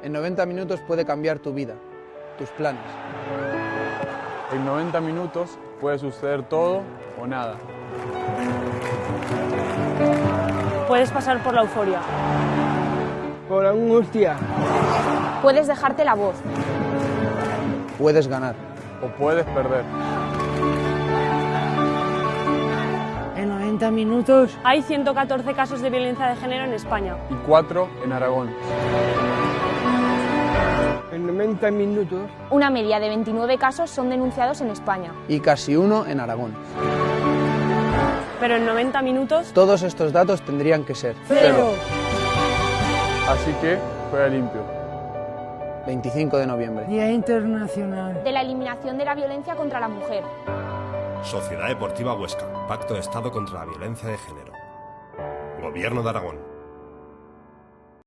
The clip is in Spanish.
En 90 minutos puede cambiar tu vida, tus planes. En 90 minutos puede suceder todo o nada. Puedes pasar por la euforia. Por la angustia. Puedes dejarte la voz. Puedes ganar. O puedes perder. En 90 minutos. Hay 114 casos de violencia de género en España. Y 4 en Aragón. En 90 minutos. Una media de 29 casos son denunciados en España. Y casi 1 en Aragón. Pero en 90 minutos... Todos estos datos tendrían que ser 0. Así que juega limpio. 25 de noviembre. Día Internacional. De la eliminación de la violencia contra la mujer. Sociedad Deportiva Huesca. Pacto de Estado contra la Violencia de Género. Gobierno de Aragón.